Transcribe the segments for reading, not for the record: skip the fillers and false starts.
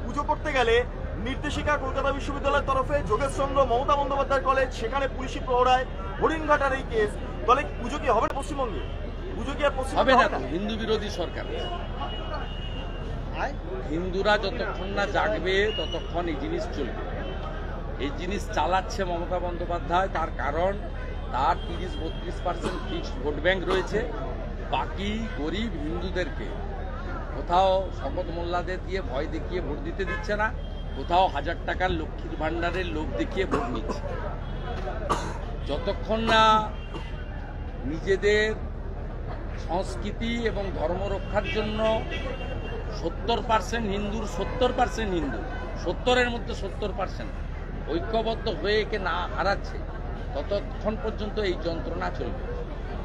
পুজো করতে গেলে নির্দেশিকা কলকাতা বিশ্ববিদ্যালয়ের তরফে যোগেশচন্দ্র মমতা বন্দ্যোপাধ্যায় কলেজ, সেখানে পুলিশি প্রহরায় হরিণঘাটার এই কেস, তাহলে পুজো কি হবে পশ্চিমবঙ্গে? পুজো কি আর হবে না? তো হিন্দু বিরোধী সরকার। হিন্দুরা যতক্ষণ না জাগবে ততক্ষণ এই জিনিস চলবে। এই জিনিস চালাচ্ছে মমতা বন্দ্যোপাধ্যায়। তার কারণ তার 30-32% ফিক্সড ভোট ব্যাংক রয়েছে। বাকি গরিব হিন্দুদেরকে কোথাও শপথ মোল্লাদের দিয়ে ভয় দেখিয়ে ভোট দিতে দিচ্ছে না, কোথাও 1000 টাকার লক্ষ্মীর ভাণ্ডারের লোভ দেখিয়ে ভোট নিচ্ছে। যতক্ষণ না নিজেদের সংস্কৃতি এবং ধর্ম রক্ষার জন্য 70% হিন্দুর 70% হিন্দু 70-এর মধ্যে 70% ঐক্যবদ্ধ হয়ে একে না হারাচ্ছে, ততক্ষণ পর্যন্ত এই যন্ত্রণা চলবে।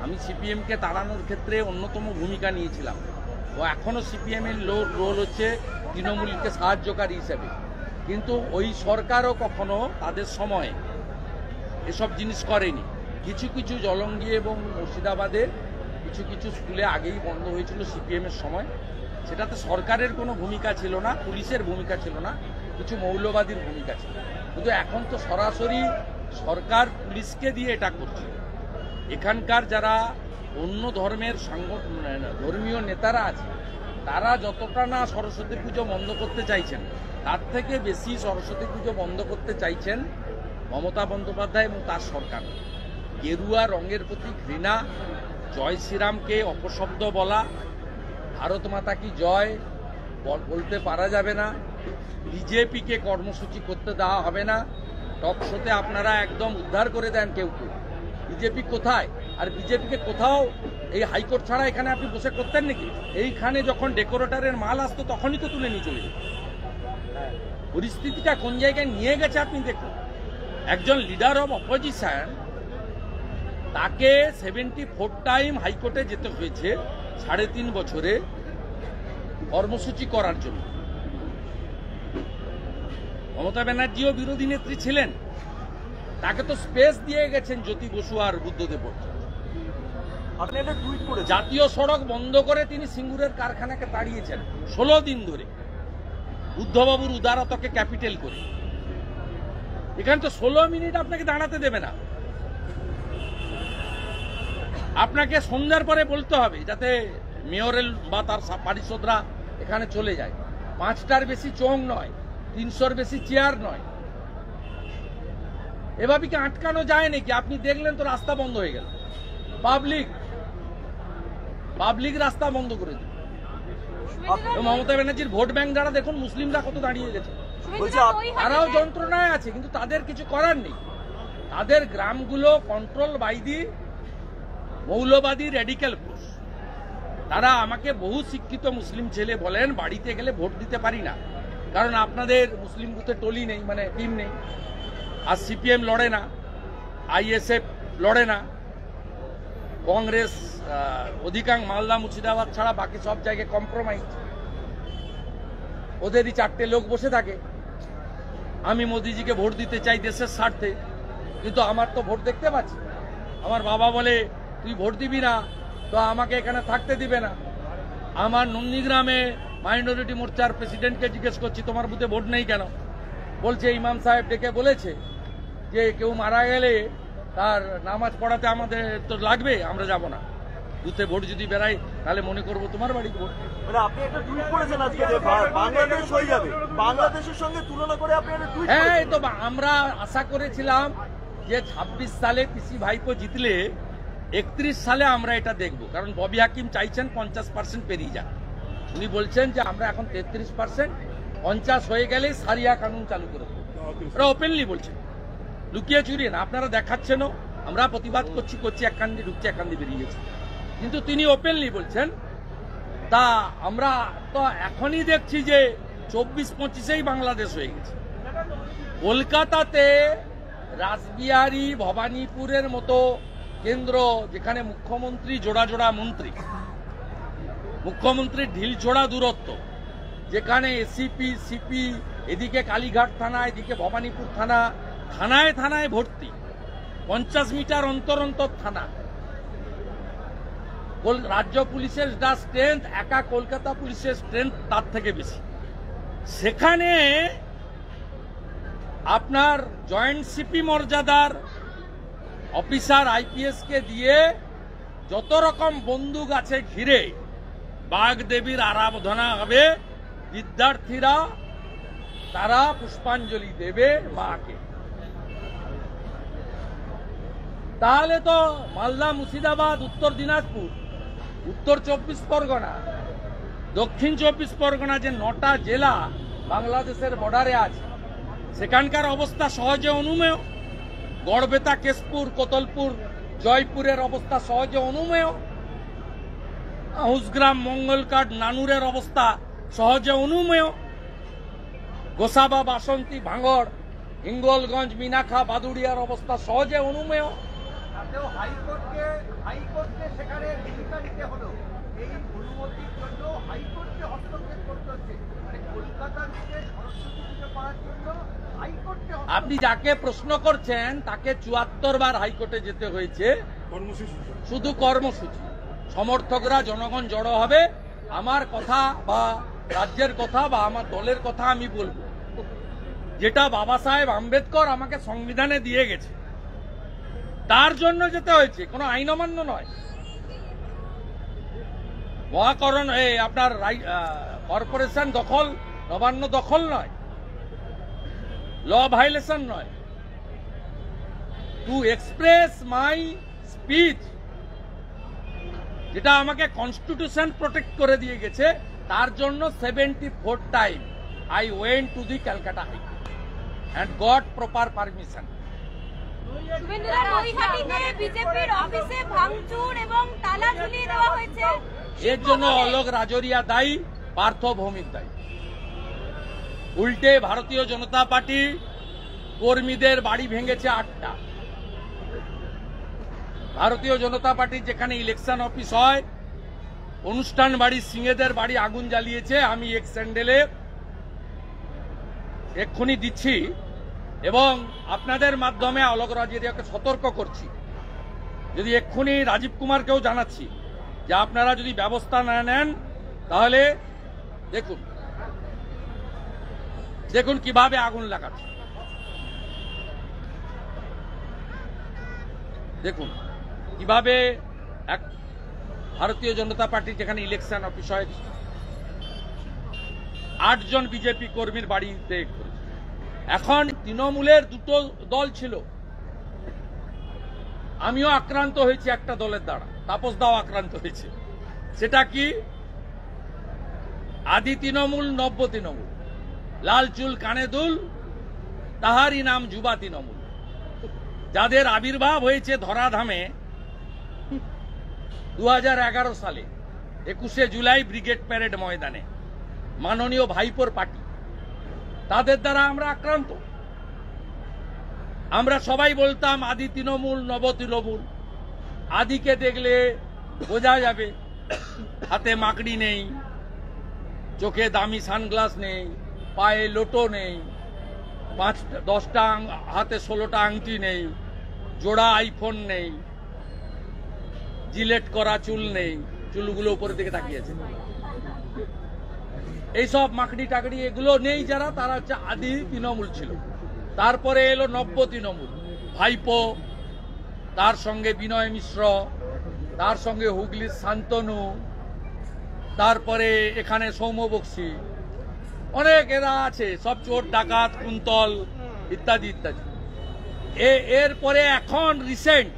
আমি সিপিএমকে তাড়ানোর ক্ষেত্রে অন্যতম ভূমিকা নিয়েছিলাম। ও এখনও সিপিএমের রোল হচ্ছে তৃণমূলকে সাহায্যকারী হিসেবে। কিন্তু ওই সরকারও কখনো তাদের সময়ে এসব জিনিস করেনি। কিছু কিছু জলঙ্গি এবং মুর্শিদাবাদে কিছু কিছু স্কুলে আগেই বন্ধ হয়েছিল সিপিএমের সময়। সেটাতে সরকারের কোনো ভূমিকা ছিল না, পুলিশের ভূমিকা ছিল না, কিছু মৌলবাদীর ভূমিকা ছিল। কিন্তু এখন তো সরাসরি সরকার পুলিশকে দিয়ে এটা করছে। এখানকার যারা অন্য ধর্মের ধর্মীয় নেতারা আছে তারা যতটা না সরস্বতী পুজো বন্ধ করতে চাইছেন, তার থেকে বেশি সরস্বতী পুজো বন্ধ করতে চাইছেন মমতা বন্দ্যোপাধ্যায় এবং তার সরকার। গেরুয়া রঙের প্রতি ঘৃণা, জয় শ্রীরামকে অপশব্দ বলা, ভারত মাতা কি জয় বলতে পারা যাবে না, বিজেপিকে কর্মসূচি করতে দেওয়া হবে না। টক শোতে আপনারা একদম উদ্ধার করে দেন কেউ কেউ। বিজেপি কোথায়? আর বিজেপিকে কোথাও এই হাইকোর্ট ছাড়া এখানে আপনি বসে করতেন নাকি? এইখানে যখন ডেকোরেটরের মাল আসতো তখনই তো তুলে নিয়ে চলে যেত। পরিস্থিতিটা কোন জায়গায় নিয়ে গেছে আপনি দেখুন। একজন লিডার অব অপোজিশন, তাকে 74 টাইম হাইকোর্টে যেতে হয়েছে 3.5 বছরে কর্মসূচি করার জন্য। মমতা ব্যানার্জিও বিরোধী নেত্রী ছিলেন, তাকে তো স্পেস দিয়ে গেছেন জ্যোতি বসু আর বুদ্ধদেব ভট্টাচার্য। জাতীয় সড়ক বন্ধ করে তিনি সিঙ্গুরের কারখানাকে তাড়িয়েছেন 16 দিন ধরে, বুদ্ধবাবুর উদারতাকে ক্যাপিটাল করে। এখানে তো 16 মিনিট আপনাকে দাঁড়াতে দেবে না। আপনাকে সন্ধ্যার পরে বলতে হবে যাতে মেয়রেল বা তার পারিষদরা এখানে চলে যায়। 5টার বেশি চোং নয়, 300-র বেশি চেয়ার নয়। এভাবে কি আটকানো যায় নাকি? আপনি দেখলেন তো রাস্তা বন্ধ হয়ে গেল, পাবলিক রাস্তা বন্ধ করে দিল। মমতা ব্যানার্জির ভোট ব্যাংক যারা দেখুন, মুসলিমরা কত দাঁড়িয়ে গেছে, তারাও যন্ত্রণায় আছে, কিন্তু তাদের কিছু করার নেই। তাদের গ্রামগুলো কন্ট্রোল বাই দি মৌলবাদী র্যাডিক্যাল ফোর্স। তারা আমাকে বহু শিক্ষিত মুসলিম ছেলে বলেন বাড়িতে গেলে ভোট দিতে পারি না, কারণ আপনাদের মুসলিম বুথে টলি নেই, মানে টিম নেই। আর সিপিএম লড়ে না, আইএসএফ লড়ে না, কংগ্রেস অধিকাংশ মালদা মুর্শিদাবাদ ছাড়া বাকি সব জায়গায় কম্প্রোমাইজ। ওদেরই 4টে লোক বসে থাকে। আমি মোদিজিকে ভোট দিতে চাই দেশের স্বার্থে, কিন্তু আমার তো ভোট দেখতে পাচ্ছি। আমার বাবা বলে তুই ভোট দিবি না তো আমাকে এখানে থাকতে দিবে না। আমার নন্দীগ্রামে মাইনরিটি মোর্চার প্রেসিডেন্টকে জিজ্ঞেস করছি তোমার বুথে ভোট নেই কেন? বলছে ইমাম সাহেব ডেকে বলেছে যে কেউ মারা গেলে তার নামাজ পড়াতে আমাদের তো লাগবে, আমরা যাব না। বুথে ভোট যদি বেড়াই তাহলে মনে করবো তোমার বাড়ি ভোট। আপনি একটা টুইট করেছেন আজকে যে বাংলাদেশ হয়ে যাবে, বাংলাদেশের সঙ্গে তুলনা করে আপনি একটা টুইট করেছেন। হ্যাঁ, তো আমরা আশা করেছিলাম যে 26 সালে পিসি ভাইপো জিতলে 31 সালে আমরা এটা দেখব, কারণ ববি হাকিম চাইছেন 50% পেরিয়ে যাক। উনি বলছেন যে আমরা এখন 33%, 50 হয়ে গেলেই সারিয়া কানুন চালু করে দেবো। ওরা ওপেনলি বলছেন, লুকিয়ে চুরিয়ে না। আপনারা দেখাচ্ছেনও, আমরা প্রতিবাদ করছি এক কান্দি ঢুকছে এক কান্দি বেরিয়ে গেছে, কিন্তু তিনি ওপেনলি বলছেন। তা আমরা তো এখনই দেখছি যে 24-25-এই বাংলাদেশ হয়ে গেছে। কলকাতাতে রাসবিহারী, ভবানীপুরের মতো কেন্দ্র, যেখানে মুখ্যমন্ত্রী জোড়া জোড়া মন্ত্রী, মুখ্যমন্ত্রীর ঢিলছোড়া দূরত্ব, যেখানে এসিপি সিপি, এদিকে কালীঘাট থানা, এদিকে ভবানীপুর থানা, থানায় থানায় ভর্তি, 50 মিটার অন্তর অন্তর থানা। রাজ্য পুলিশের যা স্ট্রেংথ, একা কলকাতা পুলিশের স্ট্রেংথ তার থেকে বেশি। সেখানে আপনার জয়েন্ট সিপি মর্যাদার অফিসার আইপিএসকে দিয়ে যত রকম বন্দুক আছে ঘিরে বাগদেবীর আরাধনা হবে, বিদ্যার্থীরা তারা পুষ্পাঞ্জলি দেবে মাকে। তাহলে তো মালদা, মুর্শিদাবাদ, উত্তর দিনাজপুর, উত্তর 24 পরগনা, দক্ষিণ 24 পরগনা, যে 9টা জেলা বাংলাদেশের বর্ডারে আছে, সেখানকার অবস্থা সহজে অনুমেয়। গড়বেতা, কেশপুর, কোতলপুর, জয়পুরের অবস্থা সহজে অনুমেয়। হুসগ্রাম, মঙ্গলকাট, নানুরের অবস্থা সহজে অনুমেয়। গোসাবা, বাসন্তী, ভাঙড়, হিঙ্গলগঞ্জ, মিনাখা, বাদুড়িয়ার অবস্থা সহজে অনুমেয়। হাইকোর্টকে সেখানে ভূমিকা নিতে হলো। এই অনুমতির জন্য হাইকোর্টকে হস্তক্ষেপ করতে হচ্ছে। মানে কলকাতার দিকে সরস্বতী পুজো করার জন্য হাইকোর্টকে আপনি যাকে প্রশ্ন করছেন তাকে 74 বার হাইকোর্টে যেতে হয়েছে, শুধু কর্মসূচি। সমর্থকরা, জনগণ জড়ো হবে, আমার কথা বা রাজ্যের কথা বা আমার দলের কথা আমি বলবো, যেটা বাবা সাহেব আম্বেদকর আমাকে সংবিধানে দিয়ে গেছে, তার জন্য যেতে হয়েছে, কোনো আইন অমান্য নয়। মহাকরণ আপনার কর্পোরেশন দখল, নবান্ন দখল নয়, ল ভাইলেশন নয়। টু এক্সপ্রেস মাই স্পিচ, যেটা আমাকে কনস্টিটিউশন প্রোটেক্ট করে দিয়ে গেছে, তার জন্য 74 time I went to the Calcutta high court and got proper permission. বিজেপির অফিসে ভাঙচুর এবং তালা ঝুলিয়ে দেওয়া হয়েছে, এর জন্য অলোক রাজরিয়া দায়ী, পার্থ ভৌমিক দায়ী। উল্টে ভারতীয় জনতা পার্টি কর্মীদের বাড়ি ভেঙেছে 8টা। ভারতীয় জনতা পার্টির যেখানে ইলেকশন অফিস হয়, অনুষ্ঠান বাড়ি, সিংহেদের বাড়ি আগুন জ্বালিয়েছে। আমি এক স্যান্ডেলে এক্ষুনি দিচ্ছি এবং আপনাদের মাধ্যমে অলোক রাজরিয়াকে সতর্ক করছি, যদি এক্ষুনি রাজীব কুমারকেও জানাচ্ছি যে আপনারা যদি ব্যবস্থা না নেন তাহলে দেখুন কিভাবে আগুন লাগাচ্ছে। দেখুন কিভাবে এক ভারতীয় জনতা পার্টির যেখানে ইলেকশন অফিস হয় 8 জন বিজেপি কর্মীর বাড়িতে করেছে। এখন তৃণমূলের 2টো দল ছিল, আমিও আক্রান্ত হয়েছি একটা দলের দ্বারা, তাপস দাও আক্রান্ত হয়েছে। সেটা কি? আদি তৃণমূল, নব্য তৃণমূল, লাল চুল কানে দুল, তাহারই নাম যুবা তৃণমূল, যাদের আবির্ভাব হয়েছে ধরাধামে 2011 সালে 21শে জুলাই ব্রিগেড প্যারেড ময়দানে, মাননীয় ভাইপোর পার্টি, তাদের দ্বারা আমরা আক্রান্ত। আমরা সবাই বলতাম আদি তৃণমূল, নব তৃণমূল। আদিকে দেখলে বোঝা যাবে হাতে মাকড়ি নেই, চোখে দামি সানগ্লাস নেই, পায়ে লোটো নেই, 5-10টা হাতে 16টা আংটি নেই, জোড়া আইফোন নেই, জিলেট করা চুল নেই, চুলগুলো উপরের দিকে তাকিয়েছে, এইসব মাকড়ি টাকড়ি এগুলো নেই যারা, তারা হচ্ছে আদি তৃণমূল ছিল। তারপরে এলো নব্য তৃণমূল, ভাইপো, তার সঙ্গে বিনয় মিশ্র, তার সঙ্গে হুগলির শান্তনু, তারপরে এখানে সৌম্য বক্সি, অনেক এরা আছে, সব চোর ডাকাত, কুন্তল ইত্যাদি ইত্যাদি। এরপরে এখন রিসেন্ট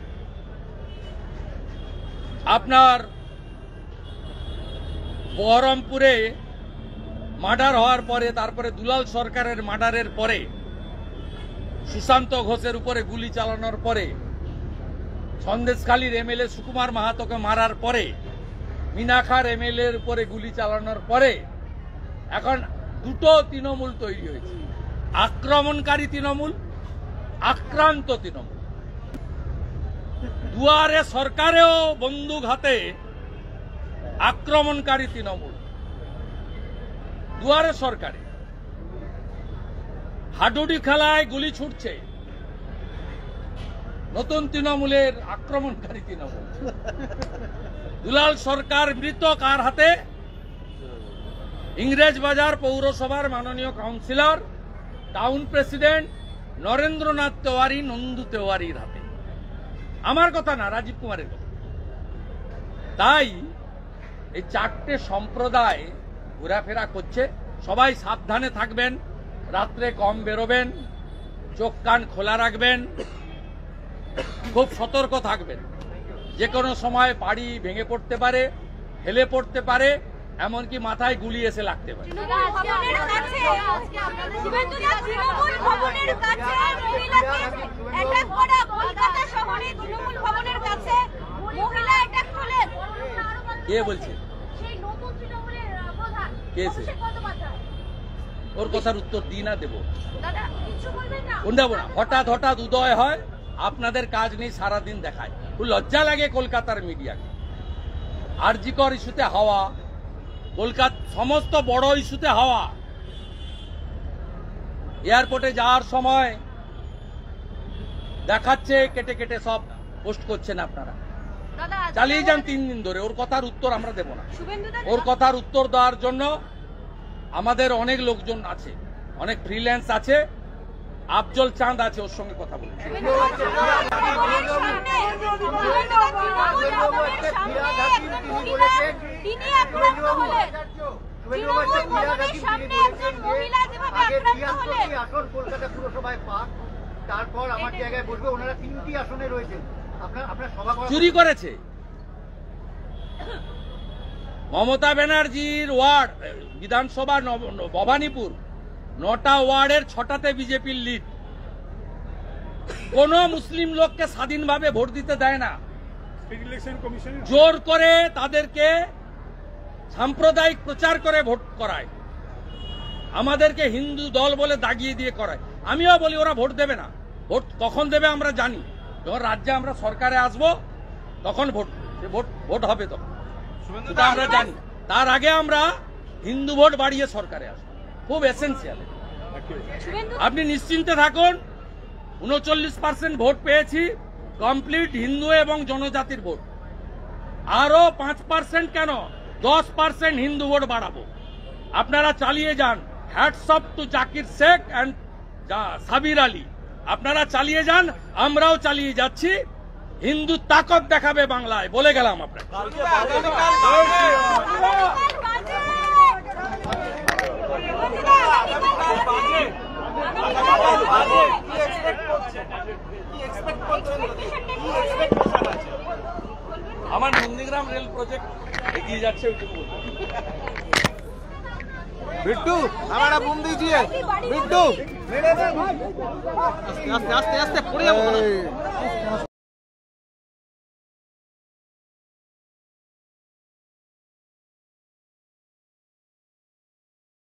আপনার বহরমপুরে মার্ডার হওয়ার পরে, তারপরে দুলাল সরকারের মার্ডারের পরে, সুশান্ত ঘোষের উপরে গুলি চালানোর পরে, সন্দেশখালীর এমএলএ সুকুমার মাহাতোকে মারার পরে, মিনাখার এমএলএ এর উপরে গুলি চালানোর পরে এখন 2টো তৃণমূল তৈরি হয়েছে, আক্রমণকারী তৃণমূল, আক্রান্ত তৃণমূল। দুয়ারে সরকারেও বন্দুক হাতে আক্রমণকারী তৃণমূল, দুয়ারে সরকারে হাডুডি খেলায় গুলি ছুটছে, নতুন তৃণমূলের আক্রমণকারী তৃণমূল। দুলাল সরকার মৃত কার হাতে? ইংরেজবাজার পৌরসভার মাননীয় councillor town president Narendranath Tewari, Nandu তেওয়ারির হাতে। আমার কথা না, রাজীব কুমারের কথা। তাই এই চারটে সম্প্রদায় ঘোরাফেরা করছে। সবাই সাবধানে থাকবেন, রাত্রে কম বেরোবেন, চোখ কান খোলা রাখবেন, খুব সতর্ক থাকবেন। যে কোনো সময় বাড়ি ভেঙে পড়তে পারে, হেলে পড়তে পারে, এমনকি মাথায় গুলি এসে লাগতে পারে। কে বলছে? কে সে? ওর কথার উত্তর দিই না, দেবো দেবো না। হঠাৎ হঠাৎ উদয় হয়, আপনাদের কাজ নেই, সারাদিন দেখায়। খুব লজ্জা লাগে কলকাতার মিডিয়াকে। আরজিকর ইস্যুতে হাওয়া, কলকাতা সমস্ত বড় ইস্যুতে হাওয়া। এয়ারপোর্টে যাওয়ার সময় দেখাচ্ছে, কেটে কেটে সব পোস্ট করছেন আপনারা। চালিয়ে যান 3 দিন ধরে। ওর কথার উত্তর আমরা দেব না। ওর কথার উত্তর দেওয়ার জন্য আমাদের অনেক লোকজন আছে, অনেক ফ্রিল্যান্স আছে, আফজল চাঁদ আছে, ওর সঙ্গে কথা বলে। তারপর আমার জায়গায় বসবে, ওনারা 3টি আসনে রয়েছেন। আপনার সভা চুরি করেছে। মমতা ব্যানার্জির ওয়ার্ড বিধানসভা ভবানীপুর 9টা ওয়ার্ডের 6টাতে বিজেপির লিড। কোন মুসলিম লোককে স্বাধীনভাবে ভোট দিতে দেয় না, জোর করে তাদেরকে সাম্প্রদায়িক প্রচার করে ভোট করায়, আমাদেরকে হিন্দু দল বলে দাগিয়ে দিয়ে করায়। আমিও বলি ওরা ভোট দেবে না। ভোট কখন দেবে আমরা জানি, যখন রাজ্যে আমরা সরকারে আসবো তখন ভোট হবে, তখন সেটা আমরা জানি। তার আগে আমরা হিন্দু ভোট বাড়িয়ে সরকারে আসবো, খুব এসেন্সিয়াল। আপনি নিশ্চিন্তে থাকুন, 39% ভোট পেয়েছি, কমপ্লিট হিন্দু এবং জনজাতির ভোট। আরো 5% কেন, 10% হিন্দু ভোট বাড়াবো। আপনারা চালিয়ে যান। Hats off to Zakir Sheikh and Sabir Ali. আপনারা চালিয়ে যান, আমরাও চালিয়ে যাচ্ছি। হিন্দু তাকত দেখাবে বাংলায়, বলে গেলাম আপনাকে। আমার নন্দীগ্রাম রেল প্রজেক্ট এগিয়ে যাচ্ছে, ওইটুকু বলতে। बिट्टू हमारा बुम दीजिए बिट्टू आस्ते आस्ते आस्ते पूरे